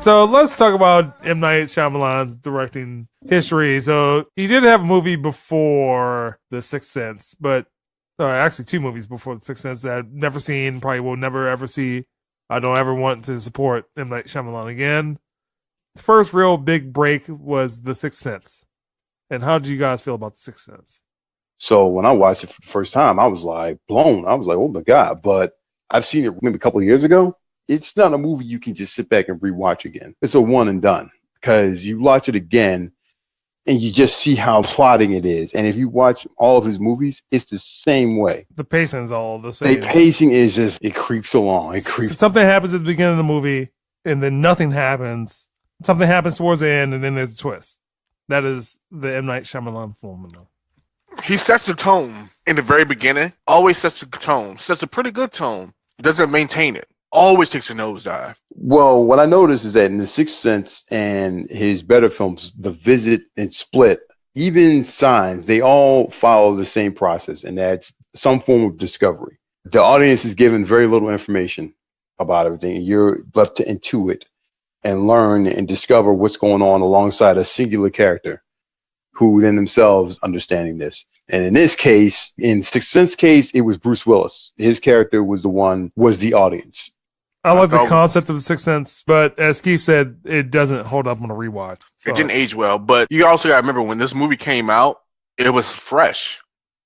So let's talk about M. Night Shyamalan's directing history. So he did have a movie before The Sixth Sense, but actually 2 movies before The Sixth Sense that I've never seen, probably will never ever see. I don't ever want to support M. Night Shyamalan again. The first real big break was The Sixth Sense. And how did you guys feel about The Sixth Sense? So when I watched it for the first time, I was like blown. I was like, oh my God. But I've seen it maybe a couple of years ago. It's not a movie you can just sit back and rewatch again. It's a one and done because you watch it again and you just see how plotting it is. And if you watch all of his movies, it's the same way. The pacing's all the same. The pacing is just, it creeps along. It creeps. Something happens at the beginning of the movie and then nothing happens. Something happens towards the end and then there's a twist. That is the M. Night Shyamalan formula. He sets the tone in the very beginning. Always sets the tone. Sets a pretty good tone. Doesn't maintain it. Always takes a nosedive. Well, what I noticed is that in The Sixth Sense and his better films, The Visit and Split, even Signs, they all follow the same process, and that's some form of discovery. The audience is given very little information about everything, and you're left to intuit and learn and discover what's going on alongside a singular character who then themselves understanding this. And in this case, in Sixth Sense case, it was Bruce Willis. His character was the audience. I like the concept of The Sixth Sense, but as Keith said, it doesn't hold up on a rewatch. So. It didn't age well, but you also got to remember when this movie came out, it was fresh.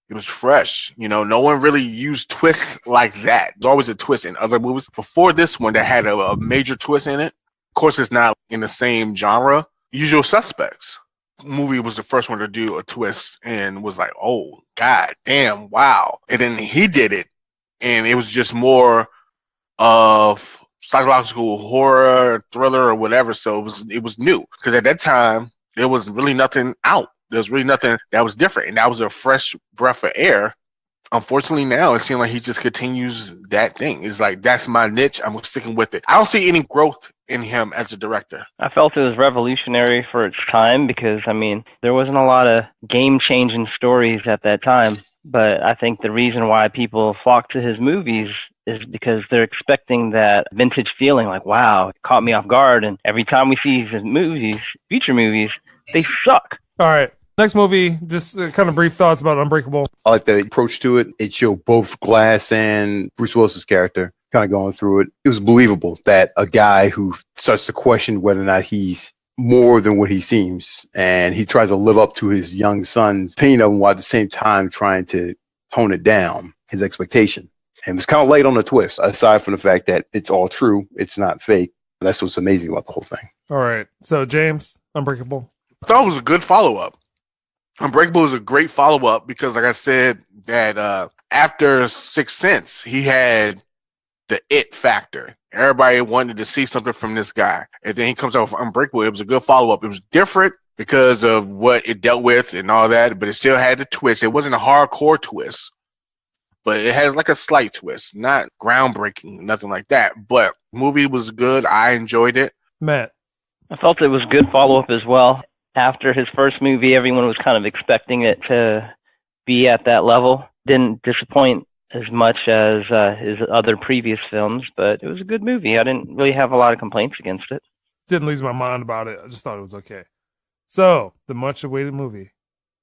It was fresh. You know, no one really used twists like that. There's always a twist in other movies. Before this one that had a major twist in it, of course it's not in the same genre. Usual Suspects movie was the first one to do a twist and was like, oh, God damn, wow. And then he did it, and it was just more of psychological horror, thriller, or whatever. So it was new because at that time there was really nothing out. There was really nothing that was different, and that was a fresh breath of air. Unfortunately, now it seems like he just continues that thing. It's like, that's my niche. I'm sticking with it. I don't see any growth in him as a director. I felt it was revolutionary for its time because, I mean, there wasn't a lot of game-changing stories at that time. But I think the reason why people flock to his movies is because they're expecting that vintage feeling like, wow, it caught me off guard. And every time we see his movies, future movies, they suck. All right. Next movie, just kind of brief thoughts about Unbreakable. I like the approach to it. It showed both Glass and Bruce Willis's character kind of going through it. It was believable that a guy who starts to question whether or not he's more than what he seems, and he tries to live up to his young son's opinion of him while at the same time trying to tone it down, his expectation. And it's kind of late on the twist, aside from the fact that it's all true. It's not fake. That's what's amazing about the whole thing. All right. So, James, Unbreakable. I thought it was a good follow-up. Unbreakable is a great follow-up because, like I said, that after Sixth Sense, he had the it factor. Everybody wanted to see something from this guy. And then he comes out with Unbreakable. It was a good follow-up. It was different because of what it dealt with and all that, but it still had the twist. It wasn't a hardcore twist, but it had like a slight twist. Not groundbreaking, nothing like that. But the movie was good. I enjoyed it. Matt. I felt it was a good follow-up as well. After his first movie, everyone was kind of expecting it to be at that level. Didn't disappoint as much as his other previous films, but it was a good movie. I didn't really have a lot of complaints against it. Didn't lose my mind about it. I just thought it was okay. So, the much-awaited movie,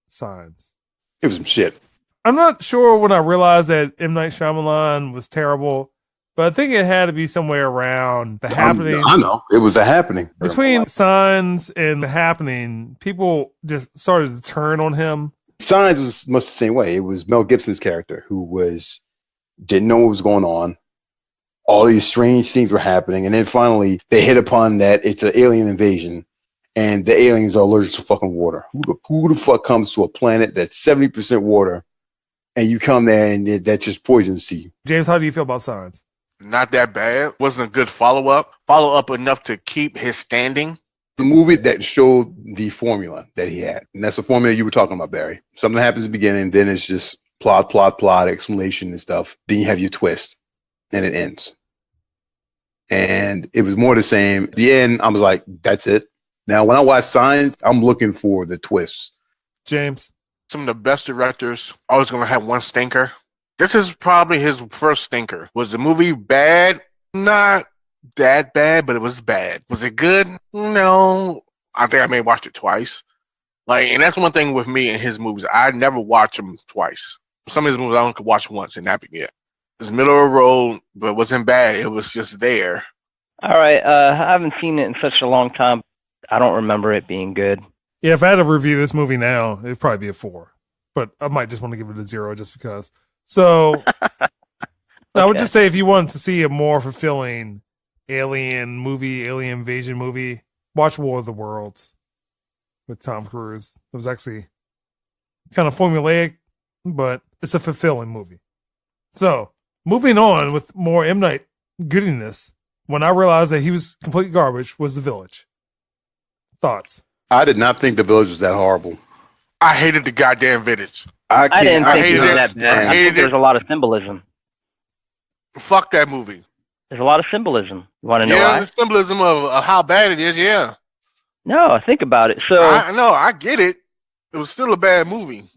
Signs. It was some shit. I'm not sure when I realized that M. Night Shyamalan was terrible, but I think it had to be somewhere around The Happening. I know. It was The Happening. Between Signs and The Happening, people just started to turn on him. Signs was much the same way. It was Mel Gibson's character who didn't know what was going on. All these strange things were happening. And then finally, they hit upon that it's an alien invasion. And the aliens are allergic to fucking water. Who the fuck comes to a planet that's 70% water and you come there and that's just poisonous to you? James, how do you feel about Signs? Not that bad. Wasn't a good follow-up. Follow-up enough to keep his standing. The movie that showed the formula that he had. And that's the formula you were talking about, Barry. Something happens at the beginning, then it's just plot, explanation and stuff. Then you have your twist, and it ends. And it was more the same. At the end, I was like, that's it. Now, when I watch Signs, I'm looking for the twists. James? Some of the best directors always going to have one stinker. This is probably his first stinker. Was the movie bad? Not that bad, but it was bad. Was it good? No. I think I may have watched it twice. Like, and that's one thing with me and his movies. I never watch them twice. Some of his movies I only could watch once and that be it. It's middle of the road, but it wasn't bad. It was just there. All right. I haven't seen it in such a long time. I don't remember it being good. Yeah, if I had to review this movie now, it'd probably be a 4. But I might just want to give it a 0 just because. So I would just say if you wanted to see a more fulfilling alien invasion movie, watch War of the Worlds with Tom Cruise. It was actually kind of formulaic, but it's a fulfilling movie. So, moving on with more M. Night goodiness, when I realized that he was complete garbage, was The Village. Thoughts? I did not think The Village was that horrible. I hated the goddamn Village. I didn't think it hated was it. that bad. I think there's a lot of symbolism. Fuck that movie. There's a lot of symbolism. You want to know Yeah, why? the symbolism of how bad it is, yeah. No, think about it. So, I know, I get it. It was still a bad movie.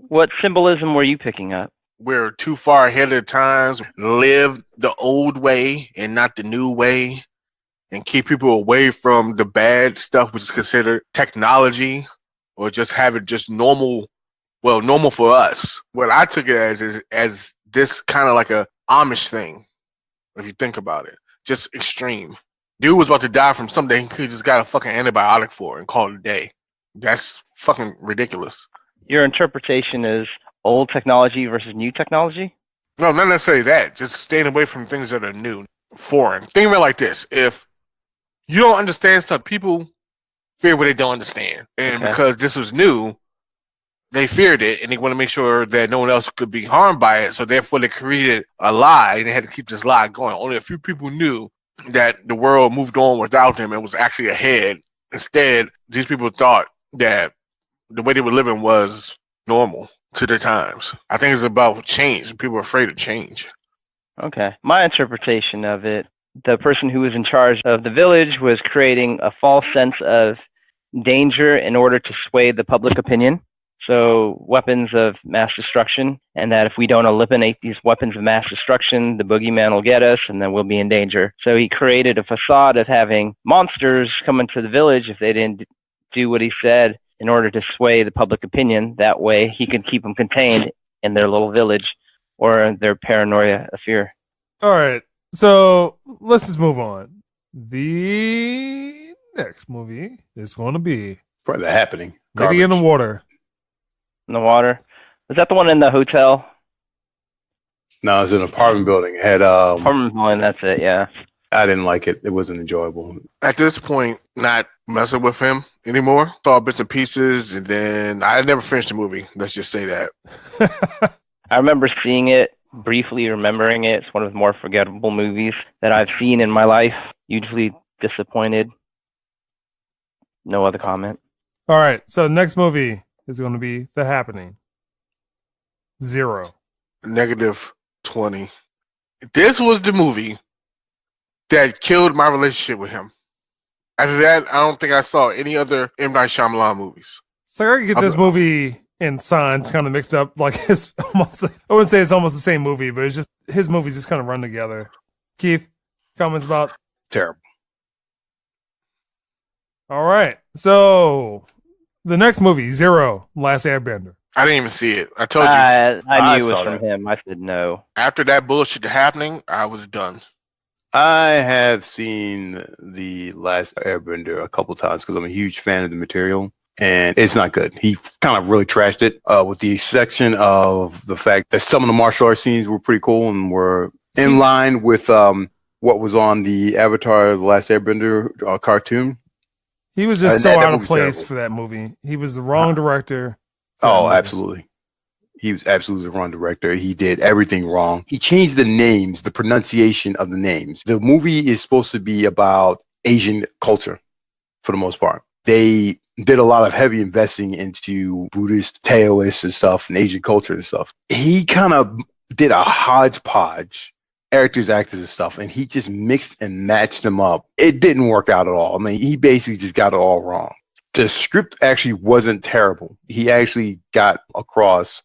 what symbolism were you picking up? We're too far ahead of the times, live the old way and not the new way, and keep people away from the bad stuff, which is considered technology, or just have it just normal, well, normal for us. What I took it as this kind of like a Amish thing, if you think about it. Just extreme. Dude was about to die from something he just got a fucking antibiotic for and called it a day. That's fucking ridiculous. Your interpretation is old technology versus new technology? No, not necessarily that. Just staying away from things that are new, foreign. Think of it like this. If you don't understand stuff, people fear what they don't understand. And because this was new, they feared it, and they want to make sure that no one else could be harmed by it. So therefore, they created a lie, and they had to keep this lie going. Only a few people knew that the world moved on without them and was actually ahead. Instead, these people thought that the way they were living was normal to the times. I think it's about change. People are afraid of change. Okay. My interpretation of it, the person who was in charge of the village was creating a false sense of danger in order to sway the public opinion. So weapons of mass destruction, and that if we don't eliminate these weapons of mass destruction, the boogeyman will get us, and then we'll be in danger. So he created a facade of having monsters come into the village if they didn't do what he said in order to sway the public opinion. That way he could keep them contained in their little village or their paranoia of fear. All right, so let's just move on. The next movie is going to be Probably The Happening. Lady in the Water. In the water. Was that the one in the hotel? No, it's an apartment building. It had Apartment building, that's it, yeah. I didn't like it. It wasn't enjoyable. At this point, not messing with him anymore. Saw bits and pieces, and then I never finished the movie. Let's just say that. I remember seeing it, briefly remembering it. It's one of the more forgettable movies that I've seen in my life. Hugely disappointed. No other comment. All right, so next movie is going to be The Happening. 0. -20. This was the movie that killed my relationship with him. After that, I don't think I saw any other M. Night Shyamalan movies. So I could get this movie and Signs kind of mixed up. Like it's almost, I wouldn't say it's almost the same movie, but it's just his movies just kind of run together. Keith, comments about? Terrible. All right, so the next movie, 0, Last Airbender. I didn't even see it. I told you. I knew it was saw from that. him. I said no. After that bullshit happening, I was done. I have seen The Last Airbender a couple times because I'm a huge fan of the material, and it's not good. He kind of really trashed it, with the exception of the fact that some of the martial arts scenes were pretty cool and were in line with what was on the Avatar: The Last Airbender cartoon. He was just That so out of movie's place terrible. for that movie. He was the wrong director. for that Oh, movie. absolutely. He was absolutely the wrong director. He did everything wrong. He changed the names, the pronunciation of the names. The movie is supposed to be about Asian culture for the most part. They did a lot of heavy investing into Buddhist, Taoist and stuff and Asian culture and stuff. He kind of did a hodgepodge, actors and stuff, and he just mixed and matched them up. It didn't work out at all. I mean, he basically just got it all wrong. The script actually wasn't terrible. He actually got across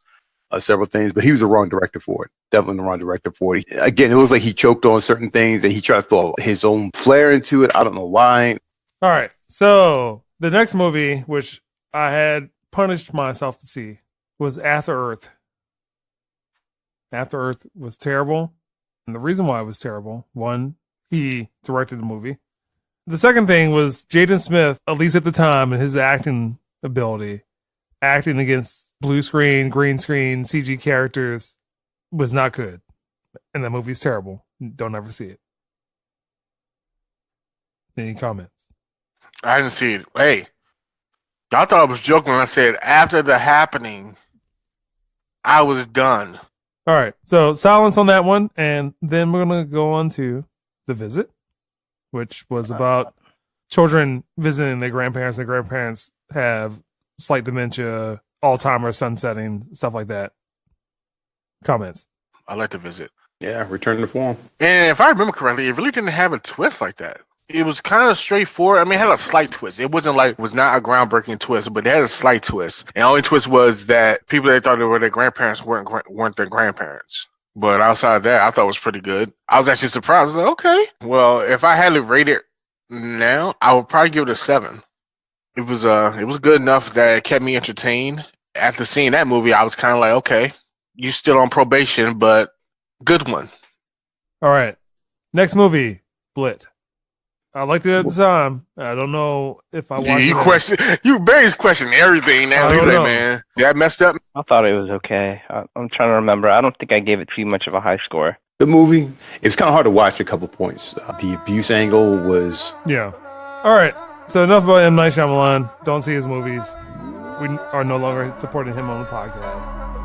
several things, but he was the wrong director for it. Definitely the wrong director for it. Again, it looks like he choked on certain things and he tried to throw his own flair into it. I don't know why. All right. So the next movie, which I had punished myself to see, was After Earth. After Earth was terrible. And the reason why it was terrible, one, he directed the movie. The second thing was Jaden Smith, at least at the time, and his acting ability, acting against blue screen, green screen, CG characters was not good. And that movie's terrible. Don't ever see it. Any comments? I didn't see it. Hey, y'all thought I was joking when I said after the happening, I was done. All right. So silence on that one. And then we're going to go on to The Visit, which was about children visiting their grandparents. Their grandparents have slight dementia, Alzheimer's, sunsetting, stuff like that. Comments? I like to visit. Yeah, return to form. And if I remember correctly, it really didn't have a twist like that. It was kind of straightforward. I mean, it had a slight twist. It wasn't like, it was not a groundbreaking twist, but it had a slight twist. And the only twist was that people that thought they were their grandparents weren't their grandparents. But outside of that, I thought it was pretty good. I was actually surprised. I was like, okay. Well, if I had to rate it now, I would probably give it a 7. It was good enough that it kept me entertained. After seeing that movie, I was kind of like, okay, you're still on probation, but good one. All right. Next movie, Blit. I liked it at the time. I don't know if I watched it. You Barry's questioning everything now. He's like, man, did I messed up? I thought it was okay. I'm trying to remember. I don't think I gave it too much of a high score. The movie, it was kind of hard to watch a couple points. The abuse angle was... Yeah. All right. So enough about M. Night Shyamalan. Don't see his movies. We are no longer supporting him on the podcast.